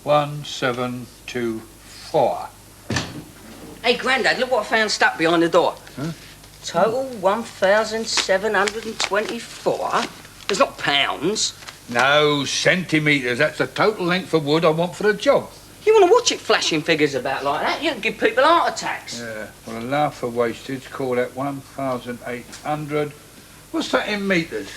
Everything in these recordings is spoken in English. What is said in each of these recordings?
1724. Hey, Grandad, look what I found stuck behind the door. Huh? Total 1,724. There's not pounds. No, centimetres. That's the total length of wood I want for the job. You want to watch it flashing figures about like that? You can give people heart attacks. Yeah, well, allow for wastage. Call that 1,800. What's that in metres?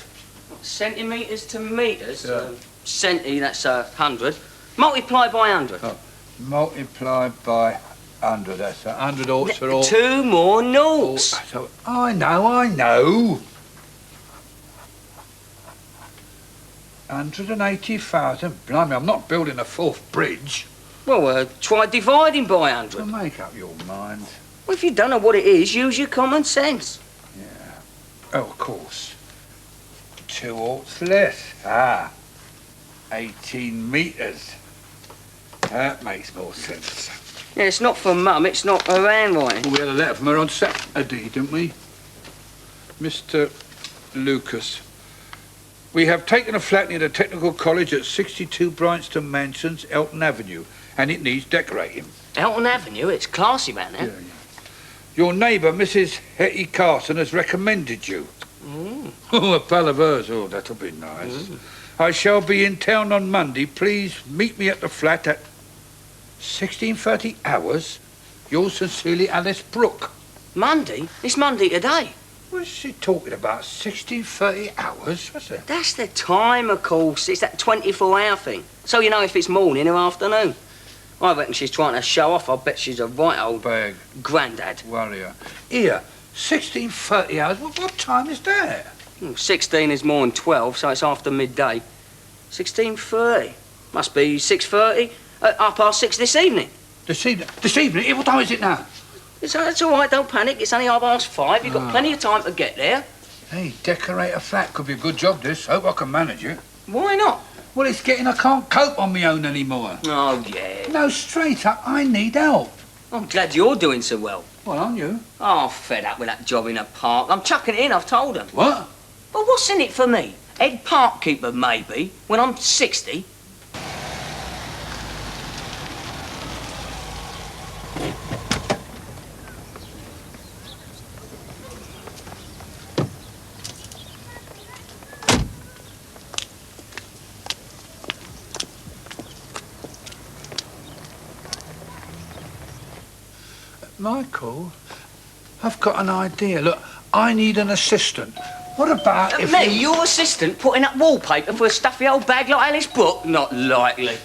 Centimetres to metres? Yeah. Centi, that's 100. Multiply by 100. Oh, multiplied by 100. That's 100 oughts for all. 2 more noughts. So, I know. 180,000. Blimey, I'm not building a fourth bridge. Well, try dividing by 100. Well, make up your mind. Well, if you don't know what it is, use your common sense. Yeah. Oh, of course. 2 oughts less. 18 metres. That makes more sense. Yeah, it's not for Mum, it's not her handwriting. We had a letter from her on Saturday, didn't we? Mr. Lucas. We have taken a flat near the Technical College at 62 Bryanston Mansions, Elton Avenue, and it needs decorating. Elton Avenue? It's classy round there. Yeah. Your neighbour, Mrs. Hetty Carson, has recommended you. Oh, a pal of hers. Oh, that'll be nice. I shall be in town on Monday. Please meet me at the flat at 16:30 hours. Yours sincerely, Alice Brooke. Monday? It's Monday today. What's she talking about? 16:30 hours? What's that? That's the time, of course. It's that 24-hour thing. So you know if it's morning or afternoon. I reckon she's trying to show off. I bet she's a right old Bag. grandad. Warrior. Here, 16:30 hours? What time is that? 16 is more than 12, so it's after midday. 16:30. Must be 6:30. 6:30 this evening. This evening? This evening? What time is it now? It's all right, don't panic. It's only 5:30. You've got plenty of time to get there. Hey, decorate a flat. Could be a good job, this. Hope I can manage it. Why not? Well, it's getting I can't cope on my own anymore. Oh, yeah. No, straight up, I need help. I'm glad you're doing so well. Well, aren't you? Oh, fed up with that job in a park. I'm chucking it in, I've told them. What? Well, what's in it for me? Head park keeper, maybe, when I'm 60. Michael, I've got an idea. Look, I need an assistant. What about if Me, your assistant, putting up wallpaper for a stuffy old bag like Alice Brooke? Not likely.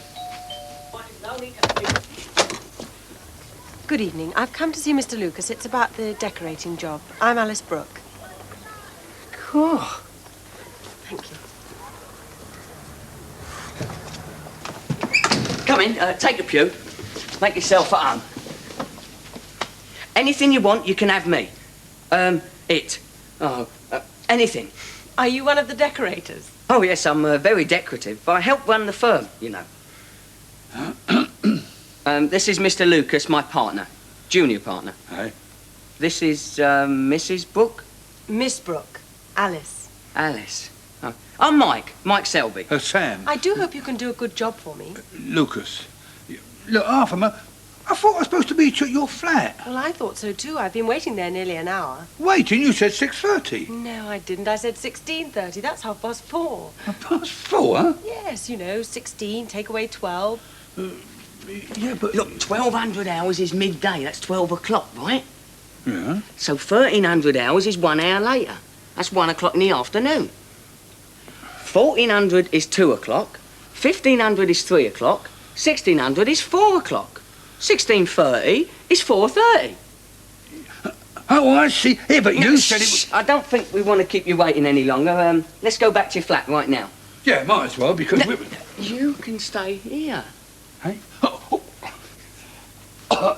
Good evening. I've come to see Mr. Lucas. It's about the decorating job. I'm Alice Brooke. Cool. Thank you. Come in, take a pew. Make yourself at home. Anything you want, you can have me. Anything. Are you one of the decorators? Oh, yes, I'm very decorative. I help run the firm, you know. This is Mr. Lucas, my partner. Junior partner. Hey? This is Mrs. Brooke? Miss Brooke. Alice. Alice. Oh. I'm Mike Selby. Sam. I do hope you can do a good job for me. Lucas. Look, Arthur, I thought I was supposed to meet you at your flat. Well, I thought so too. I've been waiting there nearly an hour. Waiting? You said 6:30. No, I didn't. I said 16:30. That's 4:30. 4:30? Yes, you know, 16, take away 12. Yeah, but... Look, 1,200 hours is midday. That's 12 o'clock, right? Yeah. So 1,300 hours is 1 hour later. That's 1 o'clock in the afternoon. 1,400 is 2 o'clock. 1,500 is 3 o'clock. 1,600 is 4 o'clock. 16:30 is 4:30. Oh, I see. Yeah, but you said it was... I don't think we want to keep you waiting any longer. Let's go back to your flat right now. Yeah, might as well, because No, we... you can stay here. Hey?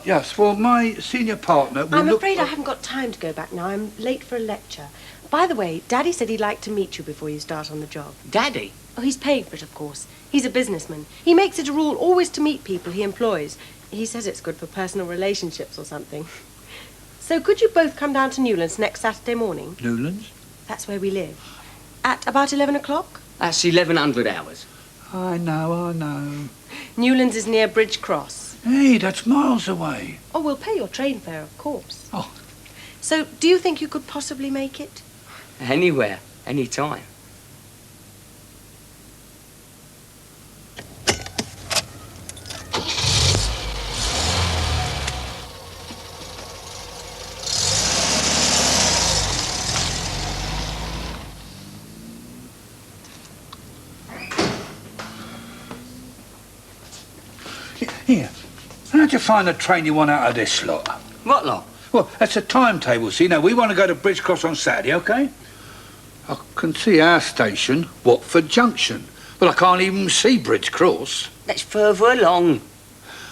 Yes, well, my senior partner will I'm look... afraid I haven't got time to go back now. I'm late for a lecture. By the way, Daddy said he'd like to meet you before you start on the job. Daddy? Oh, he's paying for it, of course. He's a businessman. He makes it a rule always to meet people he employs. He says it's good for personal relationships or something. So could you both come down to Newlands next Saturday morning? Newlands? That's where we live. At about 11 o'clock? That's 1,100 hours. I know. Newlands is near Bridge Cross. Hey, that's miles away. Oh, we'll pay your train fare, of course. Oh. So, do you think you could possibly make it? Anywhere, any time. Here, how'd you find the train you want out of this lot? What lot? Well, that's a timetable, see. Now, we want to go to Bridge Cross on Saturday, OK? I can see our station, Watford Junction. But I can't even see Bridge Cross. That's further along.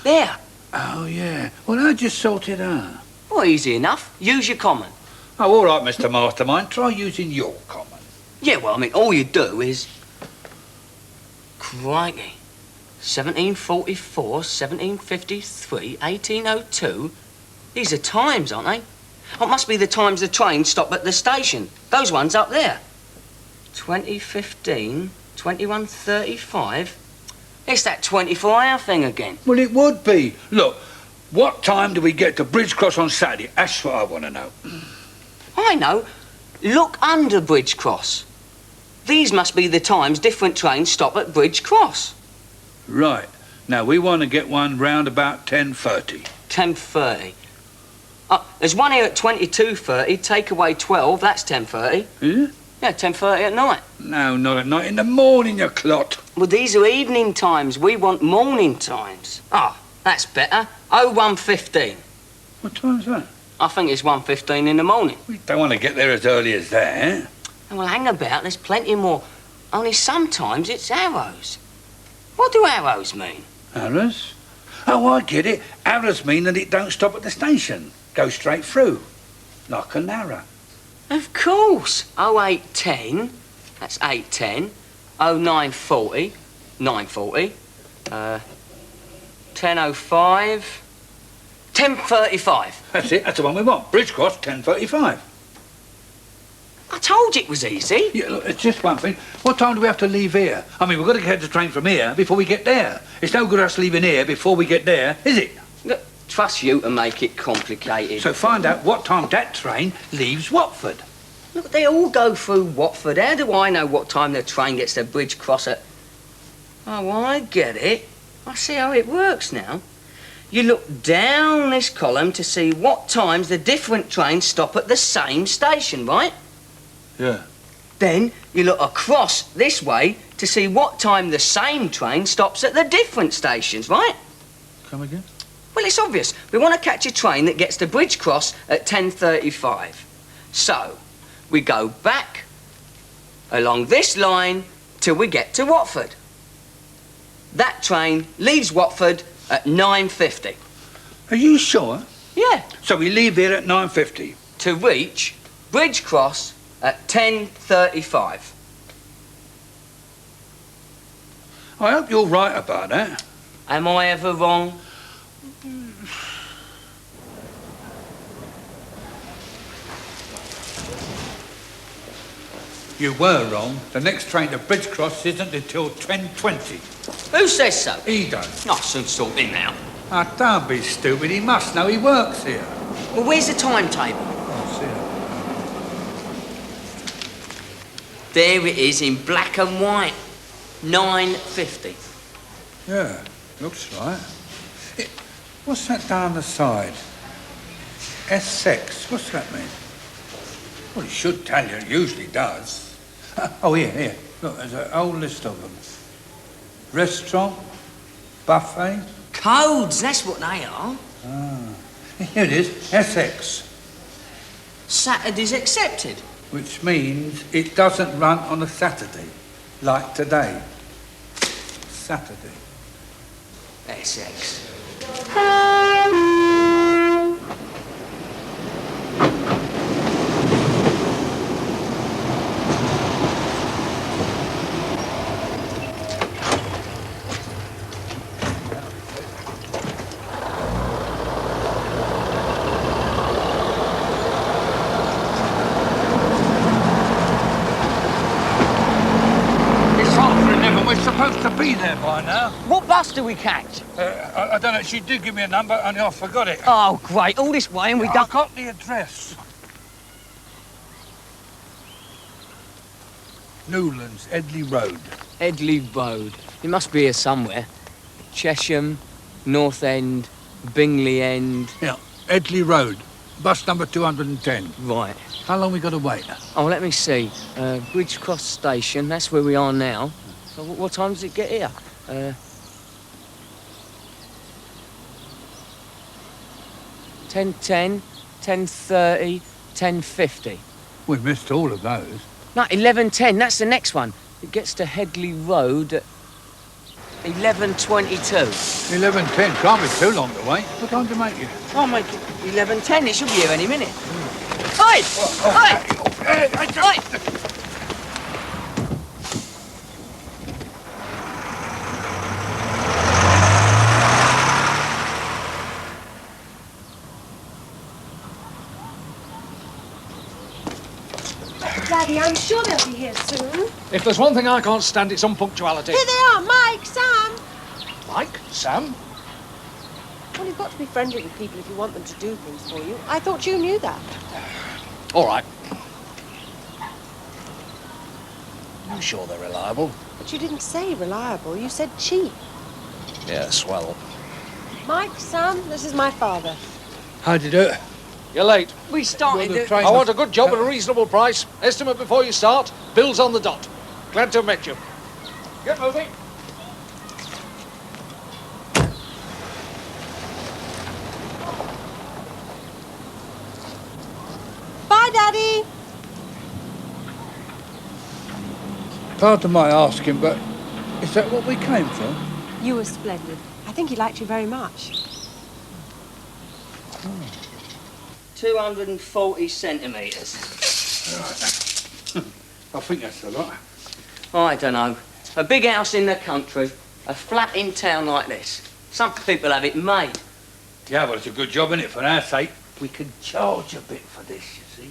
There. Oh, yeah. Well, how'd you sort it out? Well, easy enough. Use your common. Oh, all right, Mr. Mastermind. Try using your common. Yeah, well, I mean, all you do is... Crikey. 1744, 1753, 1802. These are times, aren't they? Oh, it must be the times the trains stop at the station. Those ones up there. 2015, 2135. It's that 24-hour thing again. Well, it would be. Look, what time do we get to Bridge Cross on Saturday? That's what I want to know. I know. Look under Bridge Cross. These must be the times different trains stop at Bridge Cross. Right. Now, we want to get one round about 10:30. 10:30. Oh, there's one here at 22:30. Take away 12, that's 10:30. Is it? Yeah, 10:30 at night. No, not at night. In the morning, you clot. Well, these are evening times. We want morning times. Ah, that's better. 01:15. What time's that? I think it's 1:15 in the morning. We don't want to get there as early as that. And well, hang about. There's plenty more. Only sometimes it's arrows. What do arrows mean? Arrows? Oh, I get it. Arrows mean that it don't stop at the station. Go straight through. Like an arrow. Of course. 0810. That's 810. 0940. 940. 1005. 10:35. That's it. That's the one we want. Bridge Cross, 10:35. I told you it was easy. Yeah, look, it's just one thing. What time do we have to leave here? I mean, we've got to catch the train from here before we get there. It's no good us leaving here before we get there, is it? Look, trust you to make it complicated. So find out what time that train leaves Watford. Look, they all go through Watford. How do I know what time the train gets to Bridge Cross at... Oh, I get it. I see how it works now. You look down this column to see what times the different trains stop at the same station, right? Yeah. Then you look across this way to see what time the same train stops at the different stations, right? Come again? Well, it's obvious. We want to catch a train that gets to Bridge Cross at 10:35. So, we go back along this line till we get to Watford. That train leaves Watford at 9:50. Are you sure? Yeah. So we leave here at 9:50. To reach Bridge Cross at 10:35. I hope you're right about that. Am I ever wrong? You were wrong. The next train to Bridge Cross isn't until 10:20. Who says so? He does. I'll soon sort him out. Ah, don't be stupid. He must know. He works here. Well, where's the timetable? Oh, see There it is in black and white. 9:50. it. Yeah, looks right. What's that down the side? S6. What's that mean? Well, it should tell you. It usually does. Oh, here. Look, there's a whole list of them. Restaurant, buffet. Codes, that's what they are. Here it is, SX, Saturdays accepted. which means it doesn't run on a Saturday, like today. Saturday. SX. supposed to be there by now. What bus do we catch? I don't know. She did give me a number, only I forgot it. Oh, great. All this way and we I don't... got the address. Newlands, Edley Road. Edley Road. It must be here somewhere. Chesham, North End, Bingley End. Yeah, Edley Road. Bus number 210. Right. How long we got to wait? Oh, let me see. Bridge Cross Station, that's where we are now. So what time does it get here? 10:10, 10:30, 10:50. We missed all of those. No, 11:10, that's the next one. It gets to Headley Road at 11:22. 11:10. Can't be too long to wait. What time do you make it? I'll make it 11:10, it should be here any minute. Oi! Oi! Oi! Daddy, I'm sure they'll be here soon. If there's one thing I can't stand, it's unpunctuality. Here they are, Mike, Sam. Mike? Sam? Well, you've got to be friendly with people if you want them to do things for you. I thought you knew that. All right. You sure they're reliable? But you didn't say reliable, you said cheap. Yeah, swell. Mike, Sam, this is my father. How'd you do it? You're late. We started Well, the the... train I was- want a good job at a reasonable price. Estimate before you start. Bills on the dot. Glad to have met you. Get moving. Bye, Daddy. Pardon my asking, but is that what we came for? You were splendid. I think he liked you very much. 240 centimetres. I think that's a lot. I don't know. A big house in the country, a flat in town like this. Some people have it made. Yeah, well, it's a good job, innit? For our sake, we can charge a bit for this, you see.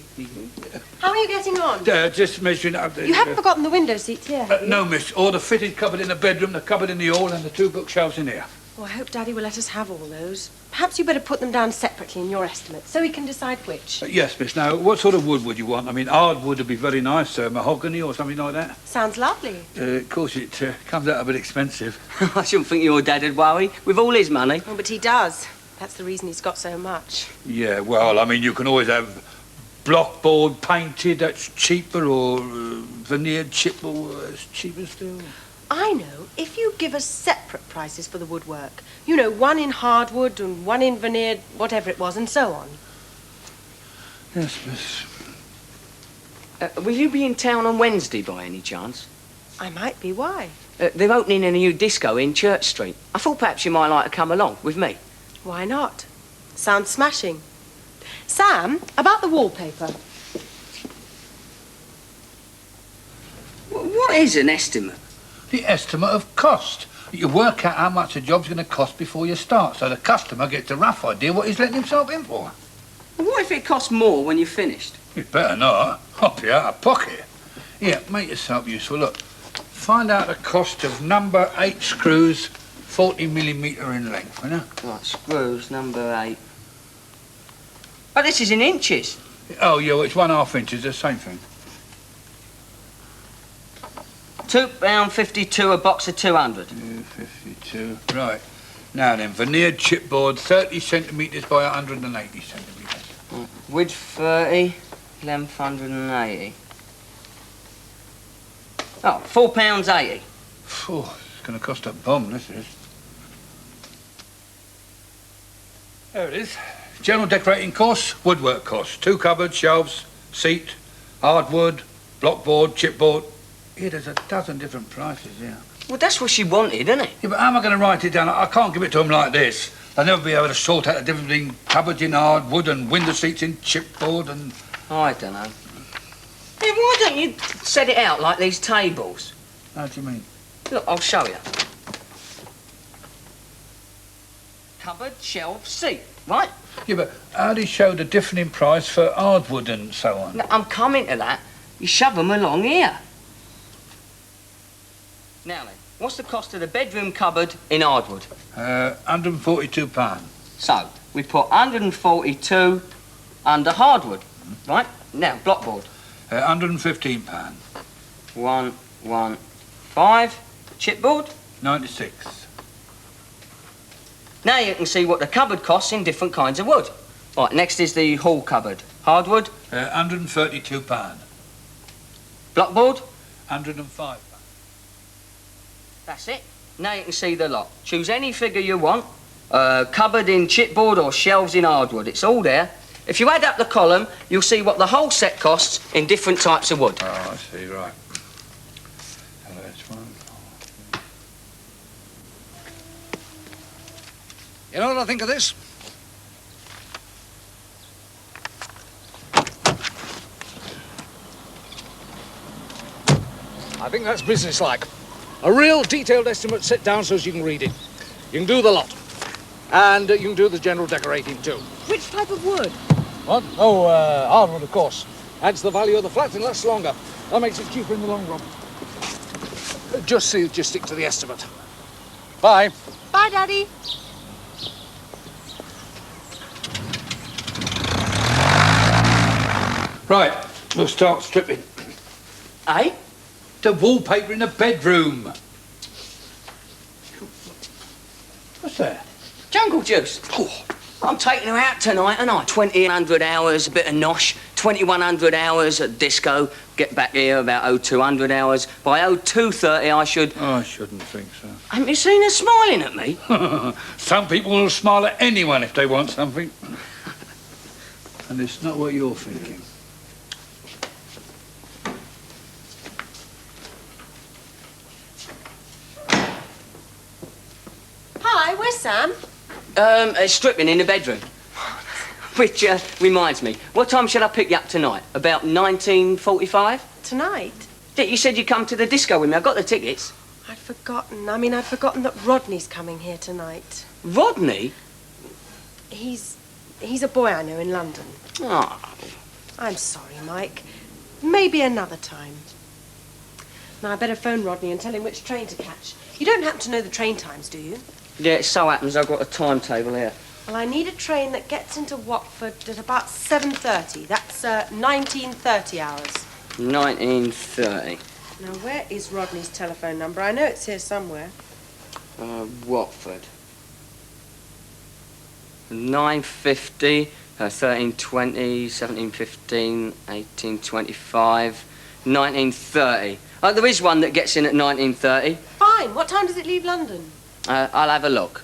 How are you getting on? Just measuring up the... You haven't forgotten the window seats here, have you? No, miss. All the fitted cupboard in the bedroom, the cupboard in the hall, and the 2 bookshelves in here. Oh, I hope Daddy will let us have all those. Perhaps you better put them down separately in your estimate, so we can decide which. Yes, miss. Now, what sort of wood would you want? I mean, hardwood would be very nice, mahogany or something like that. Sounds lovely. Of course, it comes out a bit expensive. I shouldn't think your dad would worry. With all his money. Oh, but he does. That's the reason he's got so much. Yeah, well, I mean, you can always have blockboard painted, that's cheaper, or veneered chipboard, that's cheaper still. I know, if you give us separate prices for the woodwork, you know, one in hardwood and one in veneered, whatever it was, and so on. Yes, miss. Will you be in town on Wednesday by any chance? I might be. Why? They're opening a new disco in Church Street. I thought perhaps you might like to come along with me. Why not? Sounds smashing. Sam, about the wallpaper. What is an estimate? The estimate of cost. You work out how much a job's going to cost before you start, so the customer gets a rough idea what he's letting himself in for. What if it costs more when you're finished? You'd better not. I'll be out of pocket. Here, make yourself useful. Look, find out the cost of number 8 screws, 40mm in length, you know? Right, screws, number 8. Oh, this is in inches. Oh, yeah, well, it's 1/2 inches, the same thing. £2.52 a box of 200. 252. Right. Now then, veneered chipboard, 30 centimetres by 180 centimetres. Width 30, length 180. Oh, £4.80. Phew, it's going to cost a bomb, this is. There it is. General decorating costs, woodwork costs. 2 cupboards, shelves, seat, hardwood, blockboard, chipboard. Here, there's a dozen different prices, yeah. Well, that's what she wanted, isn't it? Yeah, but how am I going to write it down? I can't give it to them like this. They'll never be able to sort out the difference between cupboards in hardwood and window seats in chipboard and... I don't know. Hey, why don't you set it out like these tables? How do you mean? Look, I'll show you. Cupboard, shelf, seat, right? Yeah, but how do you show the difference in price for hardwood and so on? Now, I'm coming to that. You shove them along here. Now then, what's the cost of the bedroom cupboard in Hardwood? £142. So, we put 142 under Hardwood, right? Now, blockboard. £115. 115. Chipboard. 96. Now you can see what the cupboard costs in different kinds of wood. Right, next is the hall cupboard. Hardwood. £132. Blockboard. £105. That's it. Now you can see the lot. Choose any figure you want. Cupboard in chipboard or shelves in hardwood. It's all there. If you add up the column, you'll see what the whole set costs in different types of wood. Oh, I see, right. So that's one. You know what I think of this? I think that's businesslike. A real detailed estimate set down so as you can read it. You can do the lot. And you can do the general decorating too. Which type of wood? What? Oh, hardwood, of course. Adds the value of the flat and lasts longer. That makes it cheaper in the long run. Just stick to the estimate. Bye. Bye, Daddy. Right, we'll start stripping. Eh? The wallpaper in the bedroom. What's that? Jungle juice. Oh, I'm taking her out tonight, and I 2,100 hours, a bit of nosh, 2,100 hours at disco, get back here about 0200 hours. By 0230 I should... Oh, I shouldn't think so. Haven't you seen her smiling at me? Some people will smile at anyone if they want something. And it's not what you're thinking. Hi, where's Sam? Stripping in the bedroom. Which reminds me, what time should I pick you up tonight? About 19:45? Tonight? Yeah, you said you'd come to the disco with me. I got the tickets. I'd forgotten. I'd forgotten that Rodney's coming here tonight. Rodney? He's a boy I know in London. Oh, I'm sorry, Mike. Maybe another time. Now, I better phone Rodney and tell him which train to catch. You don't happen to know the train times, do you? yeah, it so happens I've got a timetable here. Well, I need a train that gets into Watford at about 7:30. That's 19:30 hours. 19:30. Now, where is Rodney's telephone number? I know it's here somewhere. Watford. 9:50, 13:20, 17:15, 18:25, 19:30. There is one that gets in at 19:30. Fine. What time does it leave London? I'll have a look.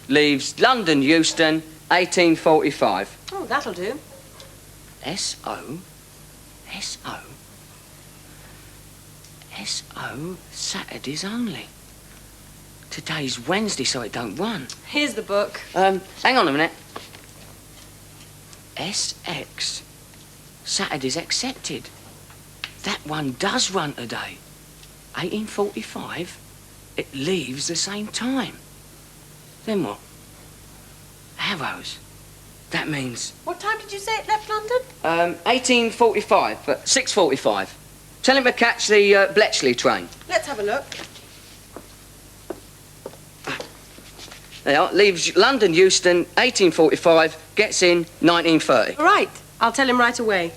Leaves London Euston, 18:45. Oh, that'll do. S.O. Saturdays only. Today's Wednesday, so it don't run. Here's the book. Hang on a minute. SX. Saturdays accepted. That one does run today. 18:45. It leaves the same time. Then what? Arrows. That means... What time did you say it left London? 18:45, but 6:45. Tell him to catch the Bletchley train. Let's have a look. There you are. Leaves London Euston, 18:45, gets in 19:30. All right. I'll tell him right away.